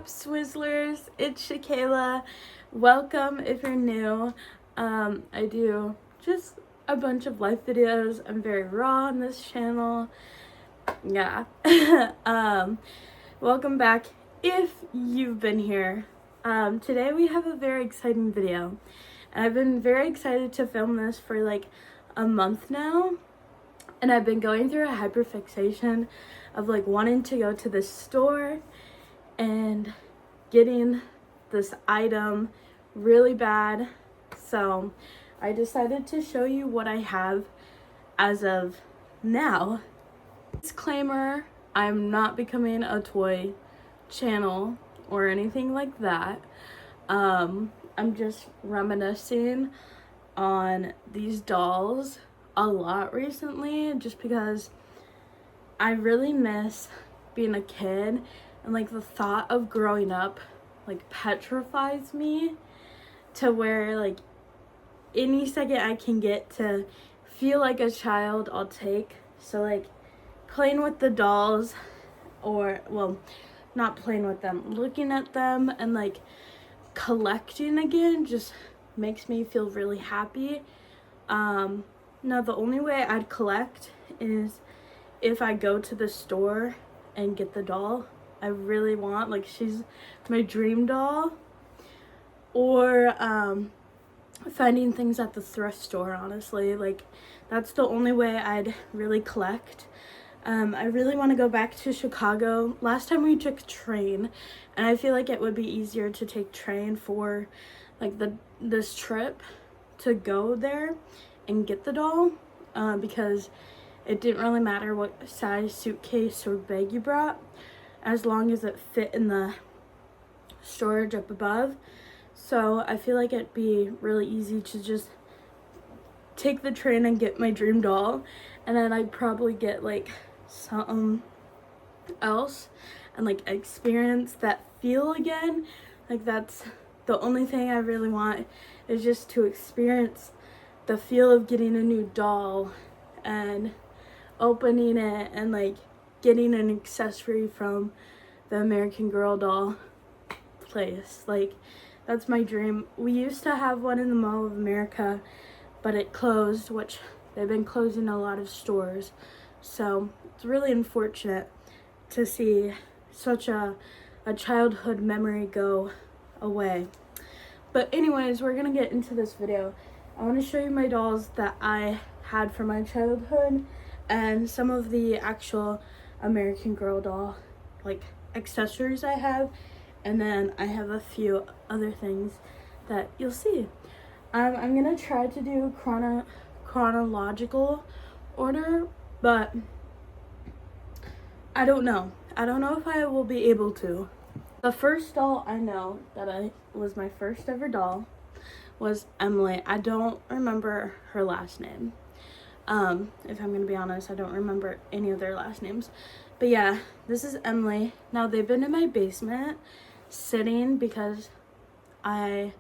Jpopswizzlers, it's Shakayla. Welcome if you're new. I do just a bunch of life videos. I'm very raw on this channel. Yeah. Welcome back if you've been here. Today we have a very exciting video. And I've been very excited to film this for like a month now. And I've been going through a hyperfixation of like wanting to go to the store and getting this item really bad. So I decided to show you what I have as of now. Disclaimer, I'm not becoming a toy channel or anything like that. I'm just reminiscing on these dolls a lot recently, just because I really miss being a kid, and like the thought of growing up like petrifies me, to where like any second I can get to feel like a child I'll take. So like playing with the dolls, or well, not playing with them, looking at them and like collecting again just makes me feel really happy. Now the only way I'd collect is if I go to the store and get the doll I really want, like she's my dream doll, or finding things at the thrift store. Honestly, like that's the only way I'd really collect. I really want to go back to Chicago. Last time we took train, and I feel like it would be easier to take train for like this trip to go there and get the doll, because it didn't really matter what size suitcase or bag you brought, as long as it fit in the storage up above. So I feel like it'd be really easy to just take the train and get my dream doll, and then I'd probably get like something else and like experience that feel again. Like that's the only thing I really want, is just to experience the feel of getting a new doll and opening it and like getting an accessory from the American Girl doll place. Like that's my dream. We used to have one in the Mall of America, but it closed, which they've been closing a lot of stores. So it's really unfortunate to see such a childhood memory go away. But anyways, we're gonna get into this video. I want to show you my dolls that I had from my childhood and some of the actual American Girl doll like accessories I have, and then I have a few other things that you'll see. I'm gonna try to do chronological order, but I don't know if I will be able to. The first doll I know that was my first ever doll was Emily. I don't remember her last name. If I'm gonna be honest, I don't remember any of their last names. But yeah, this is Emily. Now they've been in my basement sitting because I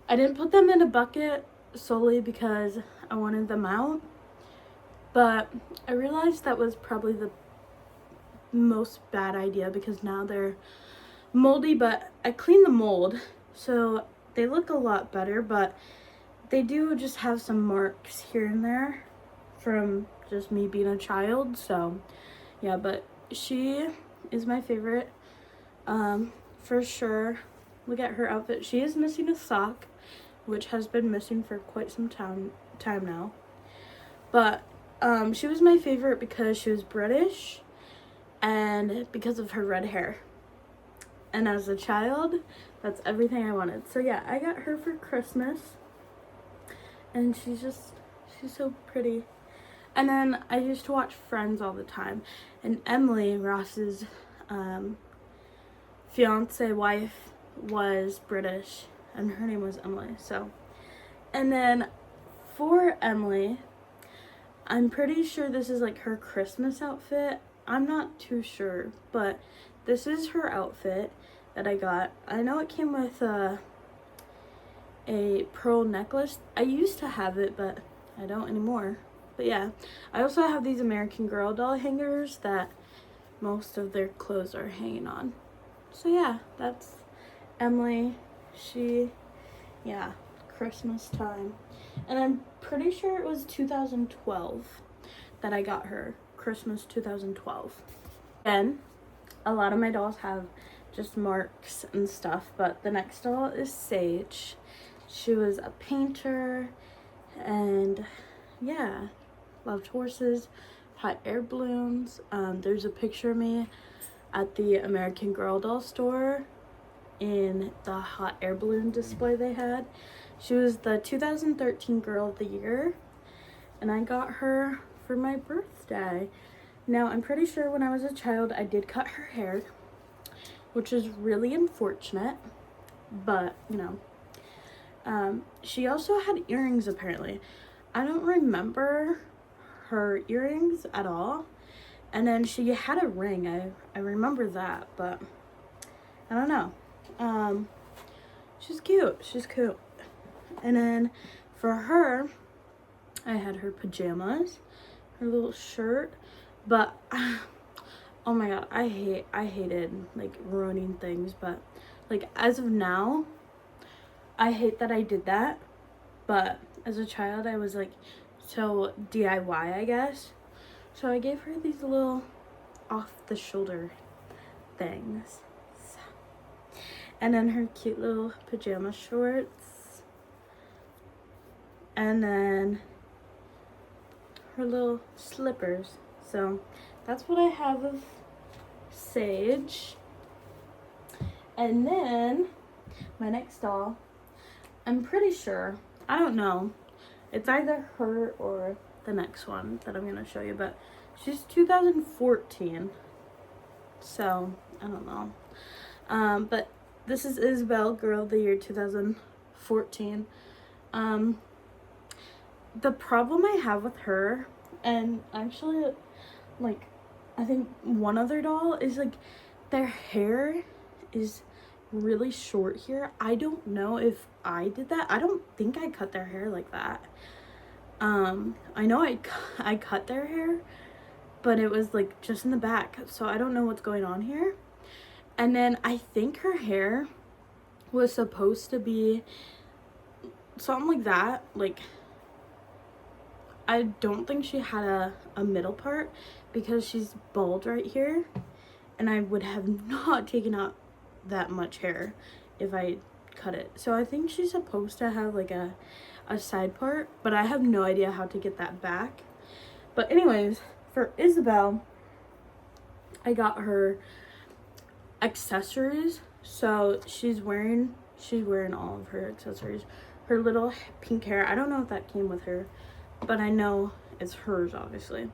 didn't put them in a bucket solely because I wanted them out. But I realized that was probably the most bad idea, because now they're moldy, but I cleaned the mold, so they look a lot better, but they do just have some marks here and there from just me being a child. So yeah, but she is my favorite, for sure. Look at her outfit. She is missing a sock, which has been missing for quite some time now, but she was my favorite because she was British and because of her red hair. And as a child, that's everything I wanted. So yeah, I got her for Christmas, and she's so pretty. And then I used to watch Friends all the time, and Emily, Ross's fiance wife, was British, and her name was Emily. So, and then for Emily, I'm pretty sure this is like her Christmas outfit. I'm not too sure, but this is her outfit that I got. I know it came with a pearl necklace. I used to have it, but I don't anymore. But yeah, I also have these American Girl doll hangers that most of their clothes are hanging on. So yeah, that's Emily. Yeah, Christmas time. And I'm pretty sure it was 2012 that I got her. Christmas 2012. Again, a lot of my dolls have just marks and stuff, but the next doll is Sage. She was a painter and yeah, loved horses, hot air balloons. There's a picture of me at the American Girl doll store in the hot air balloon display they had. She was the 2013 Girl of the Year, and I got her for my birthday. Now, I'm pretty sure when I was a child, I did cut her hair, which is really unfortunate, but, you know. She also had earrings, apparently. I don't remember her earrings at all. And then she had a ring. I remember that, but I don't know. She's cute. She's cute. And then for her, I had her pajamas, her little shirt, but oh my god, I hated like ruining things, but like as of now, I hate that I did that, but as a child I was like so DIY, I guess. So I gave her these little off the shoulder things. And then her cute little pajama shorts. And then her little slippers. So that's what I have of Sage. And then my next doll, I'm pretty sure, I don't know, it's either her or the next one that I'm going to show you, but she's 2014. So I don't know. But this is Isabel, Girl of the Year 2014. The problem I have with her, and actually, like, I think one other doll, is like their hair is really short here. I don't know if I did that. I don't think I cut their hair like that. I know I cut their hair, but it was like just in the back, so I don't know what's going on here. And then I think her hair was supposed to be something like that. Like, I don't think she had a middle part because she's bald right here, and I would have not taken out that much hair if I cut it. So I think she's supposed to have like a side part, but I have no idea how to get that back. But anyways, for Isabel, I got her accessories. So she's wearing all of her accessories. Her little pink hair, I don't know if that came with her, but I know it's hers, obviously.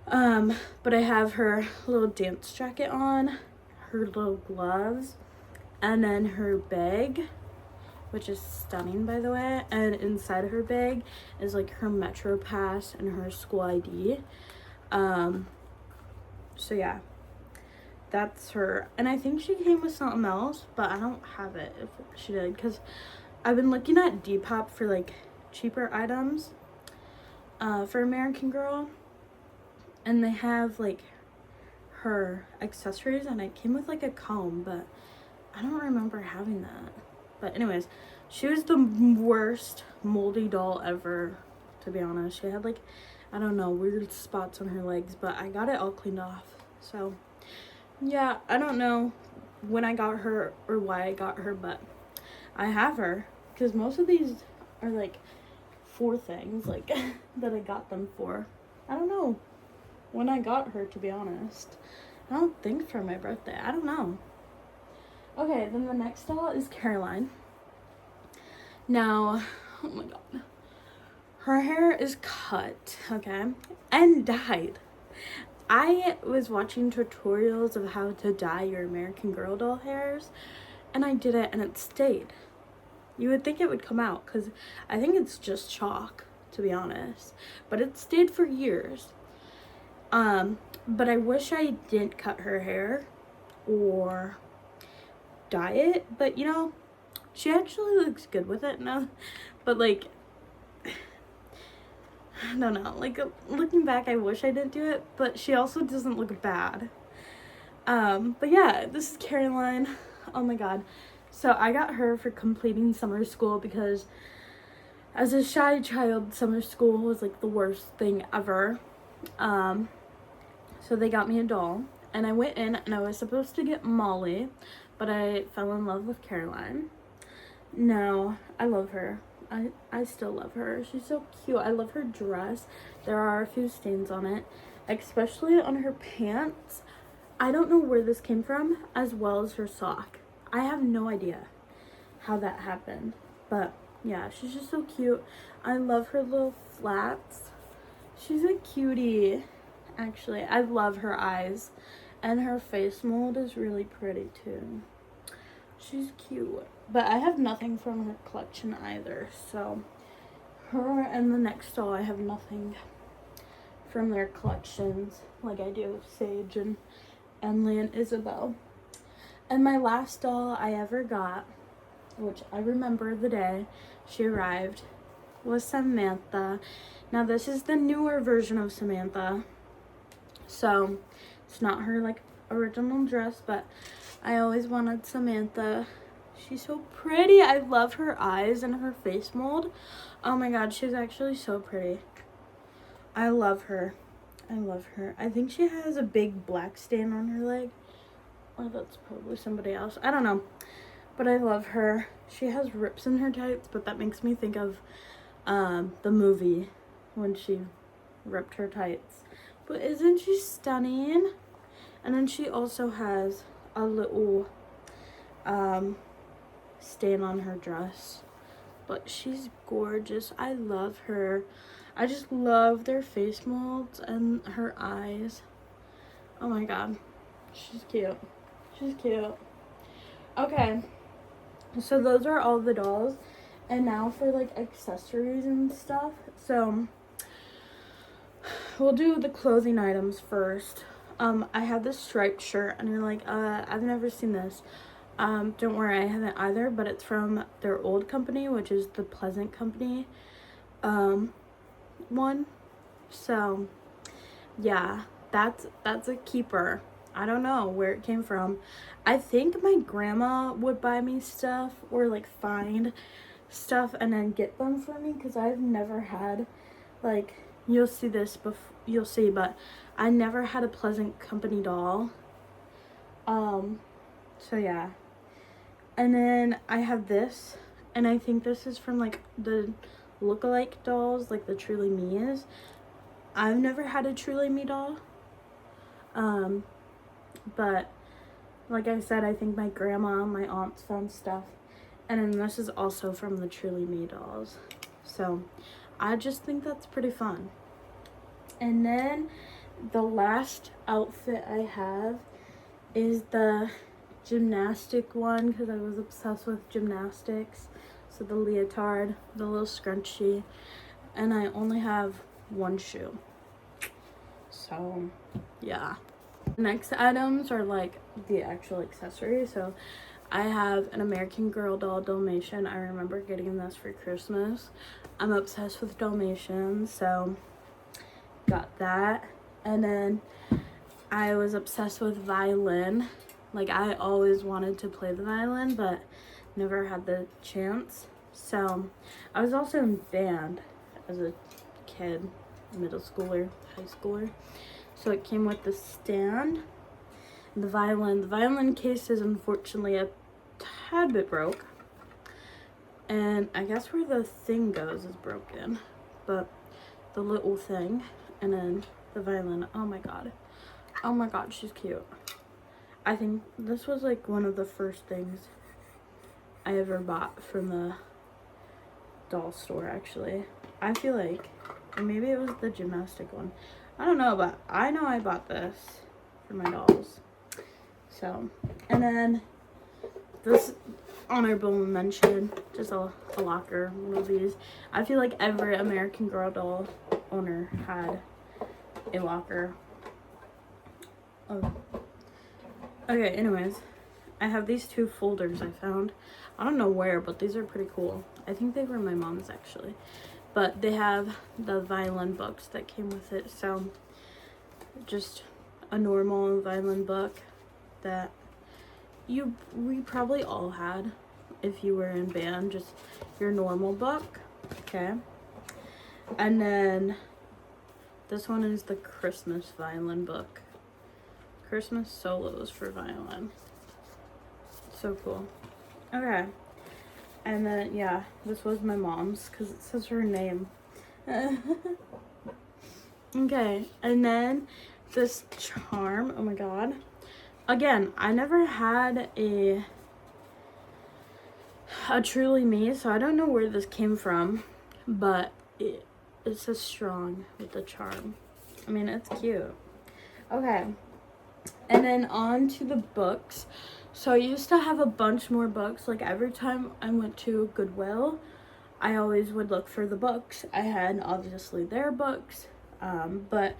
But I have her little dance jacket on, her little gloves, and then her bag, which is stunning, by the way. And inside her bag is like her Metro Pass and her school ID. So yeah, that's her. And I think she came with something else, but I don't have it if she did, because I've been looking at Depop for like cheaper items for American Girl, and they have like her accessories, and it came with like a comb, but I don't remember having that. But anyways, she was the worst moldy doll ever, to be honest. She had like, I don't know, weird spots on her legs, but I got it all cleaned off. So yeah, I don't know when I got her or why I got her, but I have her, because most of these are like for things like that I got them for. I don't know when I got her, to be honest. I don't think for my birthday. I don't know. Okay, then the next doll is Caroline. Now, oh my god, her hair is cut, okay, and dyed. I was watching tutorials of how to dye your American Girl doll hairs, and I did it, and it stayed. You would think it would come out, because I think it's just chalk, to be honest, but it stayed for years. But I wish I didn't cut her hair or dye it, but you know, she actually looks good with it now. But like, I don't know, like looking back, I wish I didn't do it, but she also doesn't look bad. But yeah, this is Caroline. Oh my god. So I got her for completing summer school because as a shy child, summer school was like the worst thing ever. So they got me a doll, and I went in and I was supposed to get Molly, but I fell in love with Caroline. No, I love her. I still love her. She's so cute. I love her dress. There are a few stains on it, especially on her pants. I don't know where this came from, as well as her sock. I have no idea how that happened, but yeah, she's just so cute. I love her little flats. She's a cutie, actually. I love her eyes, and her face mold is really pretty too. She's cute, but I have nothing from her collection either, so her and the next doll, I have nothing from their collections like I do Sage and Emily and Isabel. And my last doll I ever got, which I remember the day she arrived, was Samantha. Now this is the newer version of Samantha, so it's not her like original dress, but I always wanted Samantha. She's so pretty. I love her eyes and her face mold. Oh my god, she's actually so pretty. I love her. I love her. I think she has a big black stain on her leg. Or that's probably somebody else. I don't know. But I love her. She has rips in her tights, but that makes me think of the movie when she ripped her tights. But isn't she stunning? And then she also has a little stain on her dress. But she's gorgeous. I love her. I just love their face molds and her eyes. Oh my god. She's cute. She's cute. Okay. So those are all the dolls. And now for like accessories and stuff. So we'll do the clothing items first. I have this striped shirt and you're like, I've never seen this. Don't worry, I haven't either, but it's from their old company, which is the Pleasant Company one. So yeah, that's a keeper. I don't know where it came from. I think my grandma would buy me stuff or like find stuff and then get them for me, because I've never had, like, you'll see, but I never had a Pleasant Company doll. So yeah. And then I have this, and I think this is from like the look-alike dolls, like the Truly Me is. I've never had a Truly Me doll. But like I said, I think my grandma and my aunts found stuff. And then this is also from the Truly Me dolls. So I just think that's pretty fun. And then the last outfit I have is the gymnastic one, because I was obsessed with gymnastics. So the leotard, the little scrunchie, and I only have one shoe. So yeah. Next items are like the actual accessories. So I have an American Girl doll Dalmatian. I remember getting this for Christmas. I'm obsessed with Dalmatians, so got that. And then I was obsessed with violin. Like, I always wanted to play the violin, but never had the chance. So I was also in band as a kid, middle schooler, high schooler. So it came with the stand, the violin. The violin case is unfortunately a tad bit broke. And I guess where the thing goes is broken. But the little thing, and then the violin. Oh my god. Oh my god, she's cute. I think this was like one of the first things I ever bought from the doll store, actually. I feel like, or maybe it was the gymnastic one. I don't know, but I know I bought this for my dolls. So, and then this honorable mention, just a locker, one of these. I feel like every American Girl doll owner had a locker. Oh. Okay, anyways, I have these two folders I found. I don't know where, but these are pretty cool. I think they were my mom's, actually. But they have the violin books that came with it. So just a normal violin book, that we probably all had if you were in band, just your normal book, okay? And then this one is the Christmas violin book. Christmas solos for violin. So cool. Okay. And then, yeah, this was my mom's because it says her name. Okay, and then this charm. Oh my god. Again, I never had a Truly Me, so I don't know where this came from, but it says strong with the charm. I mean, it's cute. Okay, and then on to the books. So I used to have a bunch more books. Like every time I went to Goodwill, I always would look for the books. I had obviously their books, but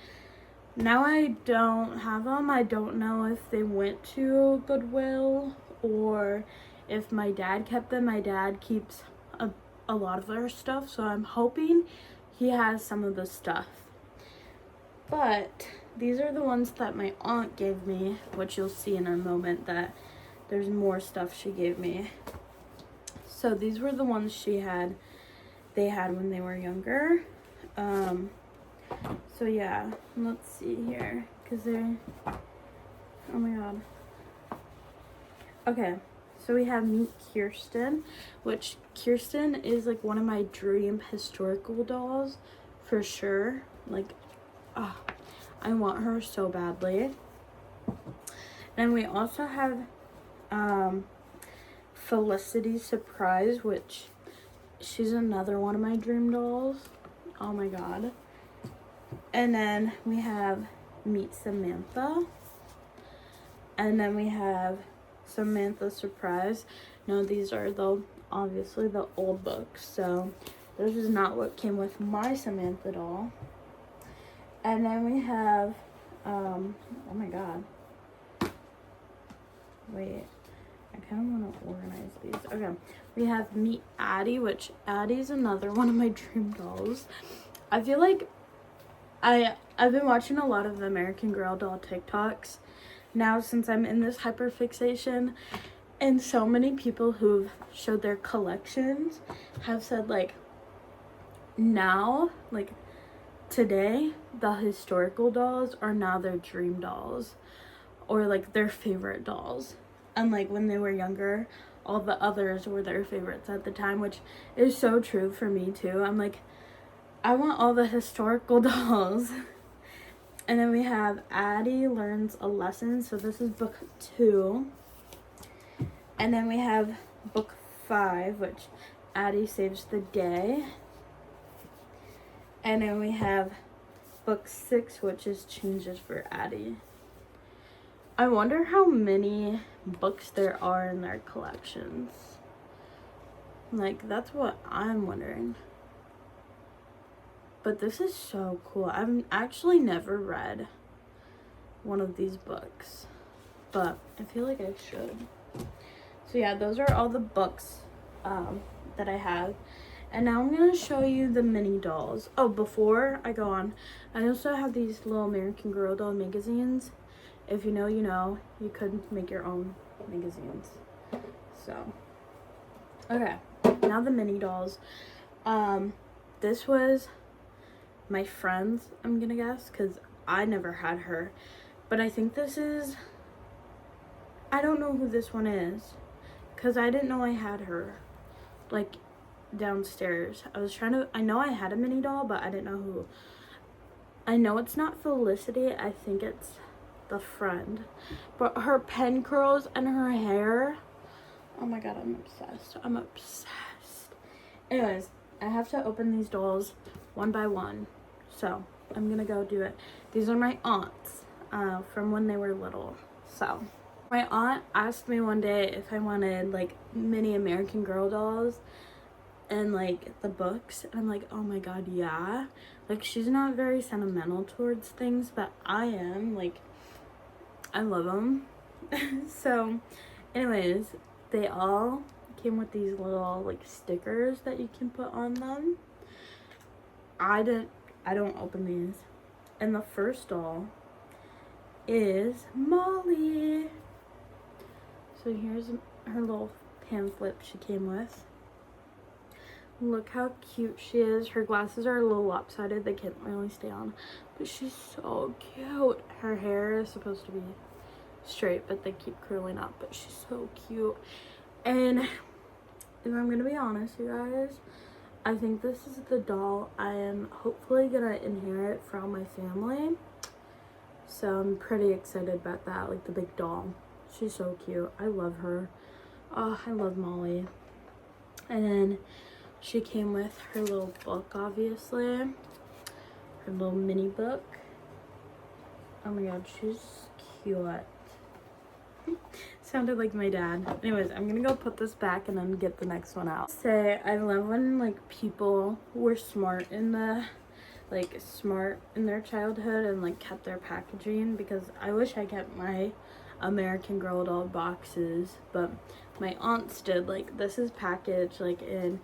now I don't have them. I don't know if they went to Goodwill or if my dad kept them. My dad keeps a lot of their stuff, so I'm hoping he has some of the stuff. But these are the ones that my aunt gave me, which you'll see in a moment that there's more stuff she gave me. So these were the ones they had when they were younger. So yeah, let's see here, because they're, oh my god. Okay, so we have Meet Kirsten, which Kirsten is like one of my dream historical dolls, for sure. Like, oh, I want her so badly. And we also have Felicity Surprise, which she's another one of my dream dolls. Oh my god. And then we have Meet Samantha. And then we have Samantha Surprise. Now these are obviously the old books, so this is not what came with my Samantha doll. And then we have oh my god. Wait, I kind of want to organize these. Okay, we have Meet Addie, which Addie's another one of my dream dolls. I feel like I've been watching a lot of American Girl doll TikToks now since I'm in this hyperfixation, and so many people who've showed their collections have said like now, like today, the historical dolls are now their dream dolls or like their favorite dolls. And like when they were younger, all the others were their favorites at the time, which is so true for me too. I'm like, I want all the historical dolls. And then we have Addie Learns a Lesson. So this is book 2. And then we have book 5, which Addie Saves the Day. And then we have book 6, which is Changes for Addie. I wonder how many books there are in their collections. Like, that's what I'm wondering. But this is so cool. I've actually never read one of these books, but I feel like I should. So yeah, those are all the books that I have. And now I'm going to show you the mini dolls. Oh, before I go on, I also have these little American Girl doll magazines. If you know, you know. You could make your own magazines. So, okay. Now the mini dolls. This was my friend's, I'm gonna guess, because I never had her. But I think this is, I don't know who this one is, because I didn't know I had her, like, downstairs. I know I had a mini doll, but I didn't know who. I know it's not Felicity. I think it's the friend. But her pen curls and her hair, oh my god, I'm obsessed. I'm obsessed. Anyways, I have to open these dolls one by one, so I'm gonna go do it. These are my aunts from when they were little. So my aunt asked me one day if I wanted like mini American Girl dolls and like the books, and I'm like, oh my god, yeah. Like, she's not very sentimental towards things, but I am. Like, I love them. So anyways, they all came with these little like stickers that you can put on them. I don't open these. And the first doll is Molly. So here's her little pamphlet she came with. Look how cute she is. Her glasses are a little lopsided. They can't really stay on. But she's so cute. Her hair is supposed to be straight, but they keep curling up. But she's so cute. And if I'm going to be honest, you guys, I think this is the doll I am hopefully going to inherit from my family. So I'm pretty excited about that. Like the big doll. She's so cute. I love her. Oh, I love Molly. And then she came with her little book, obviously. Her little mini book. Oh my god, she's cute. Sounded like my dad. Anyways, I'm gonna go put this back and then get the next one out. I love when like people were smart in their childhood and like kept their packaging, because I wish I kept my American Girl doll boxes, but my aunts did. Like, this is packaged like in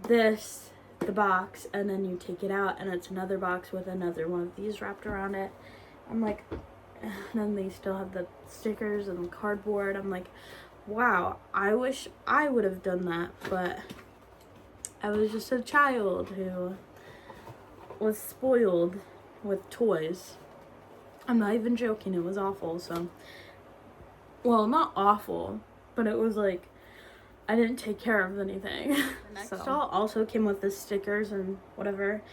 the box, and then you take it out and it's another box with another one of these wrapped around it. I'm like, and then they still have the stickers and the cardboard. I'm like, wow, I wish I would have done that, but I was just a child who was spoiled with toys. I'm not even joking, it was awful. So, well, not awful, but it was like I didn't take care of anything. The next doll also came with the stickers and whatever,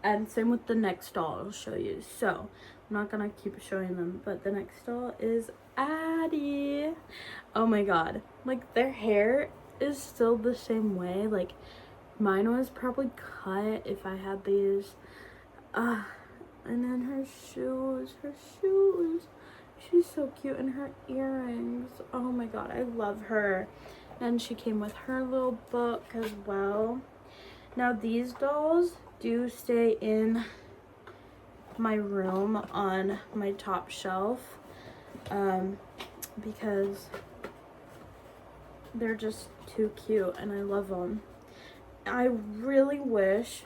and same with the next doll I'll show you. So I'm not gonna keep showing them, but the next doll is Addie. Oh my god, like their hair is still the same way. Like mine was probably cut if I had these. And then her shoes, she's so cute, and her earrings, oh my god, I love her. And she came with her little book as well. Now these dolls do stay in my room on my top shelf, because they're just too cute and I love them. I really wish,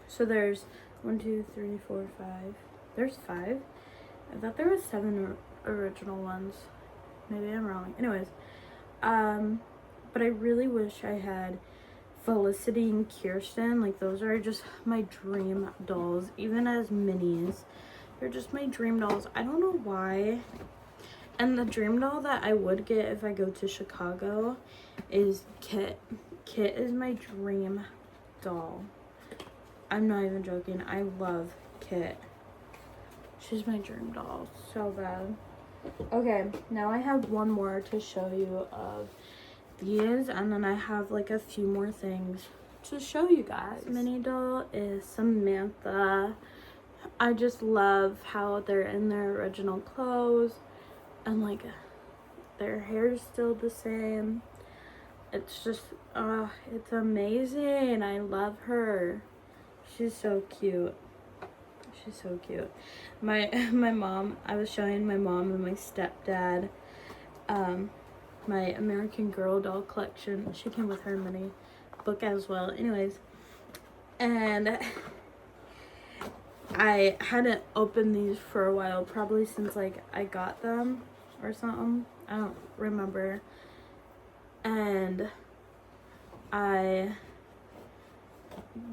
so there's 1, 2, 3, 4, 5. There's 5. I thought there was 7 original ones. Maybe I'm wrong. Anyways, but I really wish I had Felicity and Kirsten. Like, those are just my dream dolls. Even as minis, they're just my dream dolls. I don't know why. And the dream doll that I would get if I go to Chicago is Kit. Kit is my dream doll. I'm not even joking. I love Kit. She's my dream doll. So bad. Okay, now I have one more to show you of these, and then I have like a few more things to show you guys. This mini doll is Samantha. I just love how they're in their original clothes, and like their hair's still the same. It's just, it's amazing. I love her. She's so cute. She's so cute. My mom, I was showing my mom and my stepdad my American Girl doll collection. She came with her mini book as well. Anyways, and I hadn't opened these for a while, probably since like I got them or something. I don't remember. And I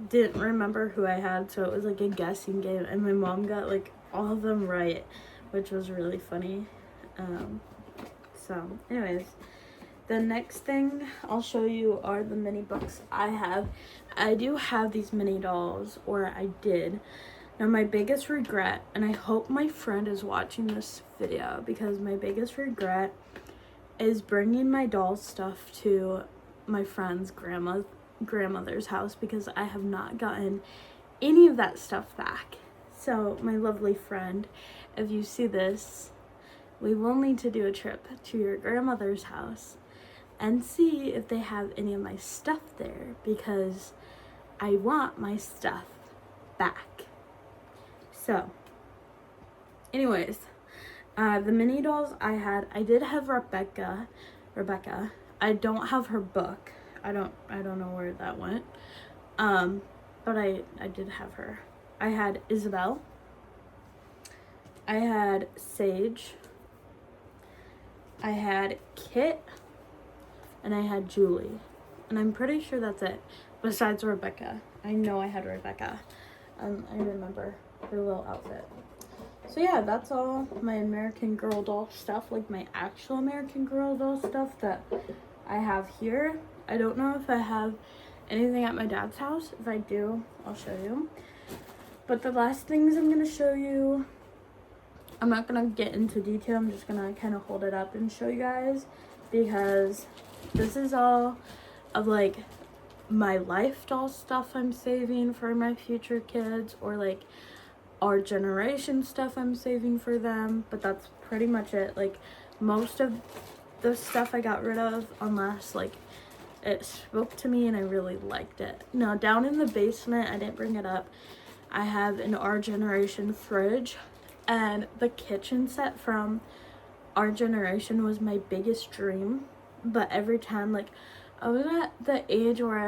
didn't remember who I had, so it was like a guessing game, and my mom got like all of them right, which was really funny. So anyways, the next thing I'll show you are the mini books I have. I do have these mini dolls, or I did. Now my biggest regret, and I hope my friend is watching this video, because my biggest regret is bringing my doll stuff to my friend's grandmother's house, because I have not gotten any of that stuff back. So my lovely friend, if you see this, we will need to do a trip to your grandmother's house and see if they have any of my stuff there, because I want my stuff back. So anyways, the mini dolls I did have Rebecca. I don't have her book. I don't know where that went. But I did have her. I had Isabel. I had Sage. I had Kit, and I had Julie. And I'm pretty sure that's it. Besides Rebecca. I know I had Rebecca. I remember her little outfit. So yeah, that's all my American Girl doll stuff, like my actual American Girl doll stuff that I have here. I don't know if I have anything at my dad's house. If I do, I'll show you. But the last things I'm going to show you, I'm not going to get into detail. I'm just going to kind of hold it up and show you guys, because this is all of like my life doll stuff I'm saving for my future kids, or like our generation stuff I'm saving for them. But that's pretty much it. Like most of the stuff I got rid of, unless like it spoke to me and I really liked it. Now down in the basement, I didn't bring it up, I have an Our Generation fridge, and the kitchen set from Our Generation was my biggest dream. But every time, like, I was at the age where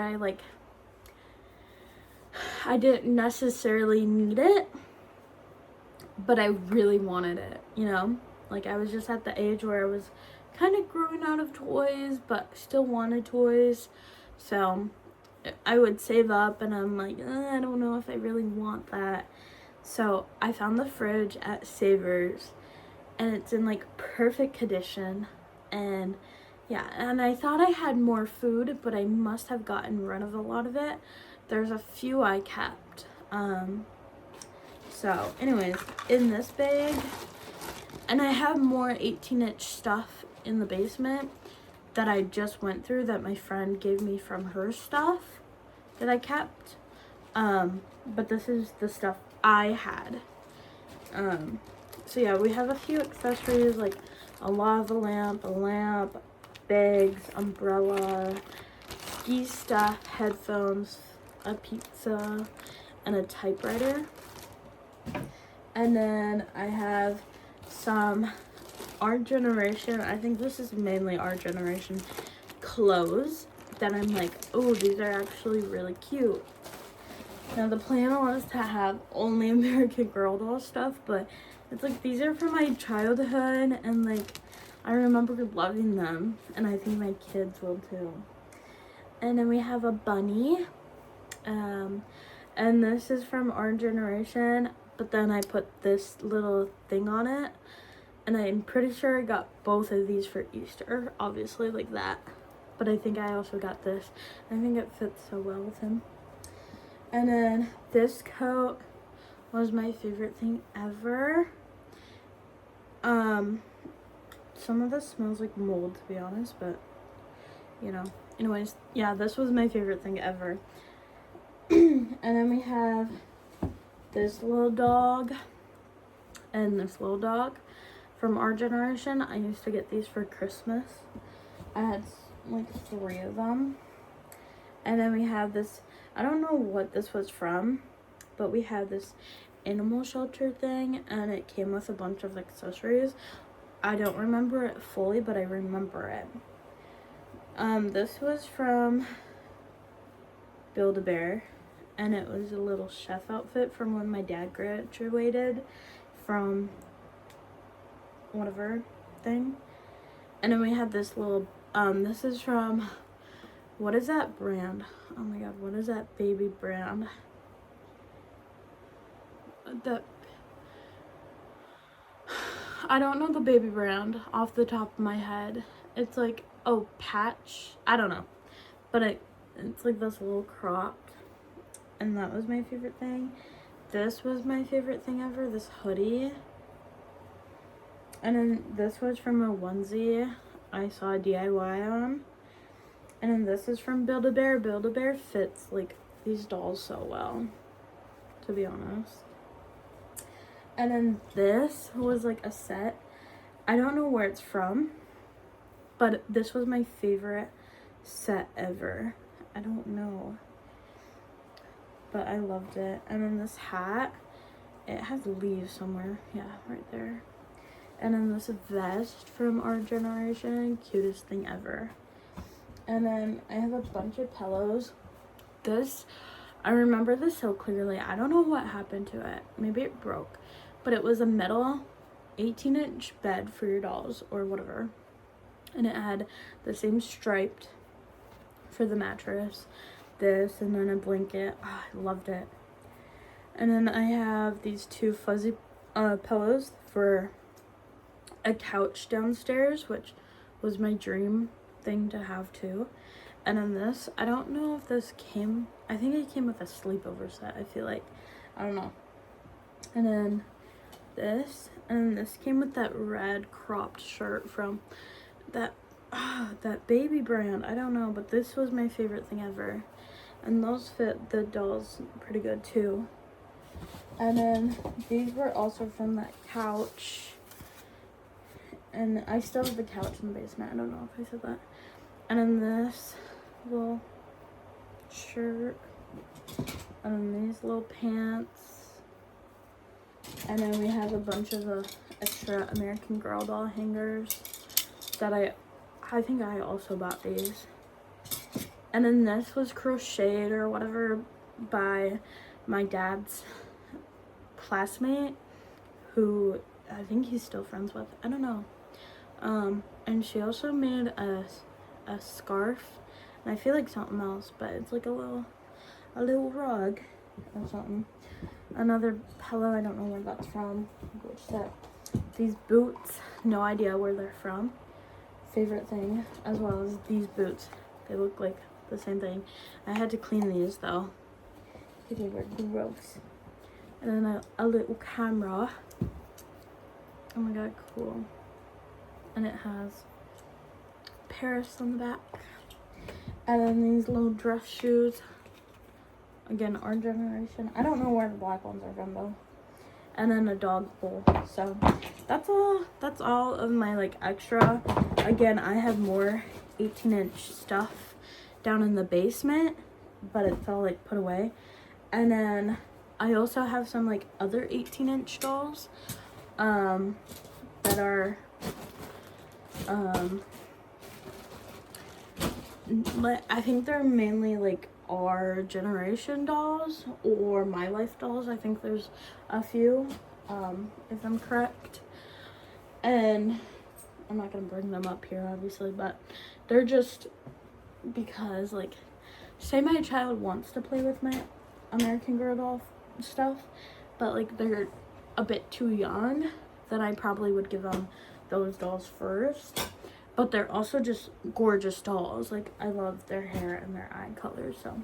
I didn't necessarily need it, but I really wanted it, you know? Like, I was just at the age where I was kind of growing out of toys, but still wanted toys. So I would save up, and I'm like, I don't know if I really want that. So I found the fridge at Savers, and it's in like perfect condition. And yeah, and I thought I had more food, but I must have gotten rid of a lot of it. There's a few I kept. So anyways, in this bag, and I have more 18-inch stuff in the basement that I just went through that my friend gave me from her stuff that I kept. But this is the stuff I had. So yeah, we have a few accessories like a lava lamp, bags, umbrella, ski stuff, headphones, a pizza, and a typewriter. And then I have some Our Generation, I think this is mainly Our Generation clothes that I'm like, oh, these are actually really cute. Now the plan was to have only American Girl doll stuff, but it's like these are from my childhood, and like I remember loving them, and I think my kids will too. And then we have a bunny, and this is from Our Generation, but then I put this little thing on it, and I'm pretty sure I got both of these for Easter, obviously, like that. But I think I also got this. I think it fits so well with him. And then this coat was my favorite thing ever. Some of this smells like mold, to be honest, but you know. Anyways, yeah, this was my favorite thing ever. And then we have this little dog and this little dog from Our Generation. I used to get these for Christmas. I had like 3 of them. And then we have this, I don't know what this was from, but we had this animal shelter thing, and it came with a bunch of accessories. I don't remember it fully, but I remember it. This was from Build-A-Bear, and it was a little chef outfit from when my dad graduated from whatever thing. And then we had this little, this is from, what is that brand? Oh my god, what is that baby brand? I don't know the baby brand off the top of my head. It's like, oh, Patch? I don't know. But it's like this little cropped. And that was my favorite thing. This was my favorite thing ever, this hoodie. And then this was from a onesie I saw a DIY on. And then this is from Build-A-Bear. Build-A-Bear fits like these dolls so well, to be honest. And then this was like a set. I don't know where it's from, but this was my favorite set ever. I don't know, but I loved it. And then this hat, it has leaves somewhere. Yeah, right there. And then this vest from Our Generation, cutest thing ever. And then I have a bunch of pillows. This, I remember this so clearly. I don't know what happened to it. Maybe it broke. But it was a metal 18-inch bed for your dolls or whatever. and it had the same striped for the mattress, this, and then a blanket. Oh, I loved it. And then I have these two fuzzy pillows for a couch downstairs, which was my dream thing to have too. And then this, I don't know if this came, I think it came with a sleepover set, I feel like. I don't know. And then this, and this came with that red cropped shirt from that baby brand. I don't know, but this was my favorite thing ever. And those fit the dolls pretty good too. And then these were also from that couch. And I still have the couch in the basement. I don't know if I said that. And then this little shirt. And then these little pants. And then we have a bunch of extra American Girl doll hangers that I think I also bought these. And then this was crocheted or whatever by my dad's classmate, who I think he's still friends with. I don't know. And she also made a scarf, and I feel like something else, but it's like a little rug or something. Another pillow, I don't know where that's from. Which set? These boots, no idea where they're from. Favorite thing, as well as these boots. They look like the same thing. I had to clean these though. They were gross. And then a little camera. Oh my god, cool. And it has Paris on the back. And then these little dress shoes. Again, our generation. I don't know where the black ones are from though. And then a dog bowl. So that's all of my like extra. Again, I have more 18-inch stuff down in the basement, but it's all like put away. And then I also have some like other 18-inch dolls that are I think they're mainly like our generation dolls or my life dolls. I think there's a few, if I'm correct. And I'm not gonna bring them up here obviously, but they're just because like, say my child wants to play with my American Girl doll stuff, but like they're a bit too young, then I probably would give them those dolls first. But they're also just gorgeous dolls. Like, I love their hair and their eye colors. So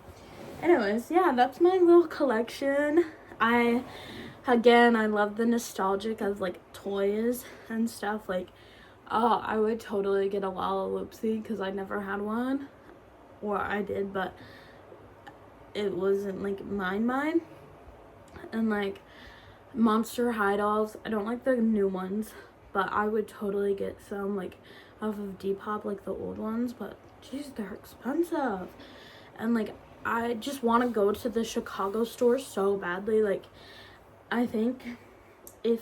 anyways, yeah, that's my little collection. I love the nostalgic of like toys and stuff. Like, oh, I would totally get a Lalaloopsy because I never had one, or I did, but it wasn't like mine. And like Monster High dolls, I don't like the new ones, but I would totally get some like off of Depop, like the old ones, but geez, they're expensive. And like I just want to go to the Chicago store so badly. Like, I think if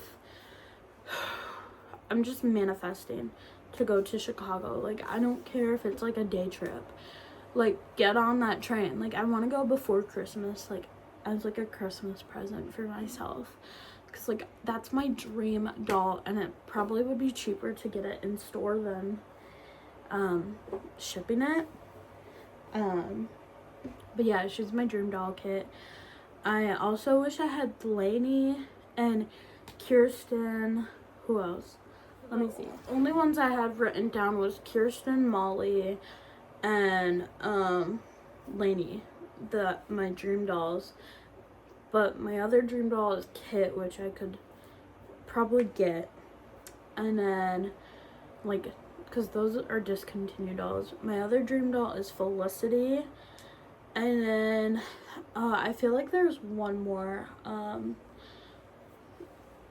I'm just manifesting to go to Chicago, like I don't care if it's like a day trip, like get on that train. Like, I want to go before Christmas, like as like a Christmas present for myself, because like that's my dream doll, and it probably would be cheaper to get it in store than shipping it. But yeah, she's my dream doll kit. I also wish I had Lainey and Kirsten. Who else? Let me see. Only ones I had written down was Kirsten, Molly, and Lainey, my dream dolls. But my other dream doll is Kit, which I could probably get. And then, like, because those are discontinued dolls. My other dream doll is Felicity. And then, I feel like there's one more. I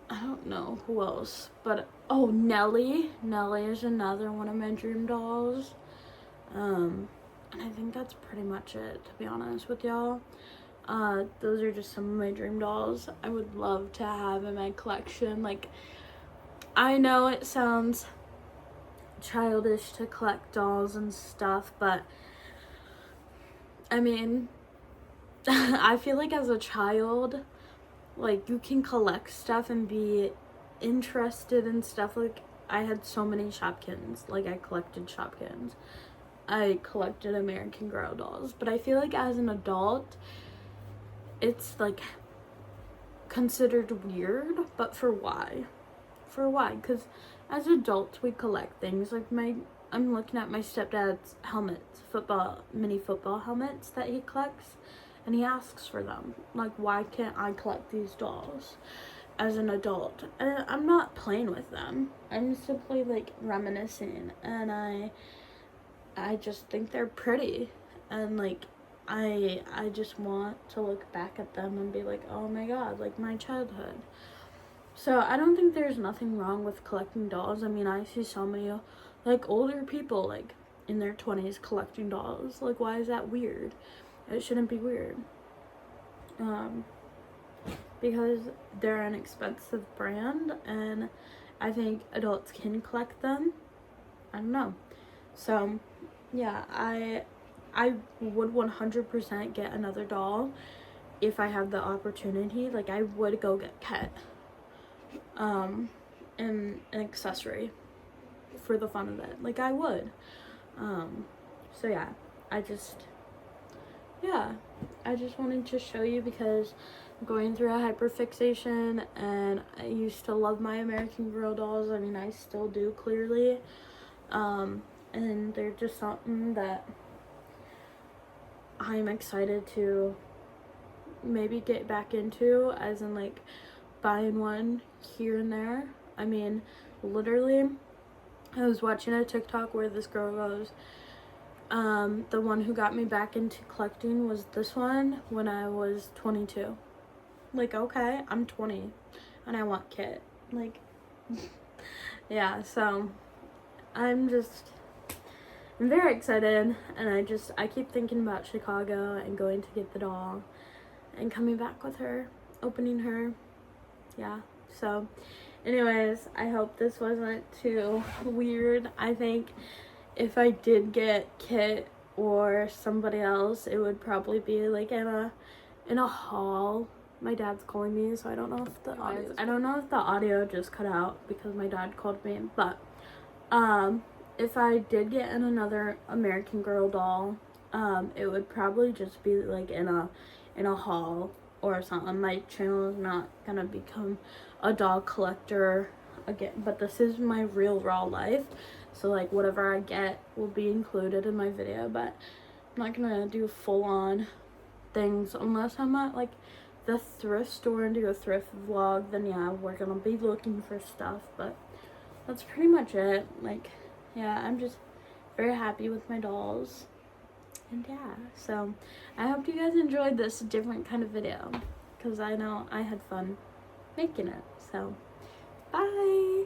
don't know who else. But, oh, Nellie. Nellie is another one of my dream dolls. And I think that's pretty much it, to be honest with y'all. Those are just some of my dream dolls I would love to have in my collection. Like, I know it sounds childish to collect dolls and stuff, but I mean, I feel like as a child, like, you can collect stuff and be interested in stuff. Like, I had so many Shopkins. Like, I collected Shopkins. I collected American Girl dolls. But I feel like as an adult, it's, like, considered weird. But for why? For why? Because as adults, we collect things. Like, I'm looking at my stepdad's helmets, mini football helmets that he collects. And he asks for them. Like, why can't I collect these dolls as an adult? And I'm not playing with them. I'm simply, like, reminiscing. And I just think they're pretty. And, like, I just want to look back at them and be like, oh my god, like, my childhood. So I don't think there's nothing wrong with collecting dolls. I mean, I see so many, like, older people, like, in their 20s collecting dolls. Like, why is that weird? It shouldn't be weird. Because they're an expensive brand, and I think adults can collect them. I don't know. So, yeah, I would 100% get another doll if I had the opportunity. Like, I would go get Ket, and an accessory for the fun of it. Like, I would. So yeah, I just wanted to show you because I'm going through a hyperfixation, and I used to love my American Girl dolls. I mean, I still do, clearly. And they're just something that I'm excited to maybe get back into, as in, like, buying one here and there. I mean, literally, I was watching a TikTok where this girl goes, the one who got me back into collecting was this one when I was 22. Like, okay, I'm 20 and I want Ket. Like, yeah, so I'm very excited, and I keep thinking about Chicago and going to get the doll and coming back with her, opening her. Yeah, so anyways, I hope this wasn't too weird. I think if I did get Ket or somebody else, it would probably be like in a hall. My dad's calling me, so I don't know if the audio just cut out because my dad called me. But if I did get in another American Girl doll, it would probably just be like in a hall or something. My channel is not gonna become a doll collector again, but this is my real raw life. So, like, whatever I get will be included in my video, but I'm not gonna do full-on things unless I'm at, like, the thrift store and do a thrift vlog. Then yeah, we're gonna be looking for stuff, but that's pretty much it. Like, yeah, I'm just very happy with my dolls. And yeah, so I hope you guys enjoyed this different kind of video, because I know I had fun making it. So bye.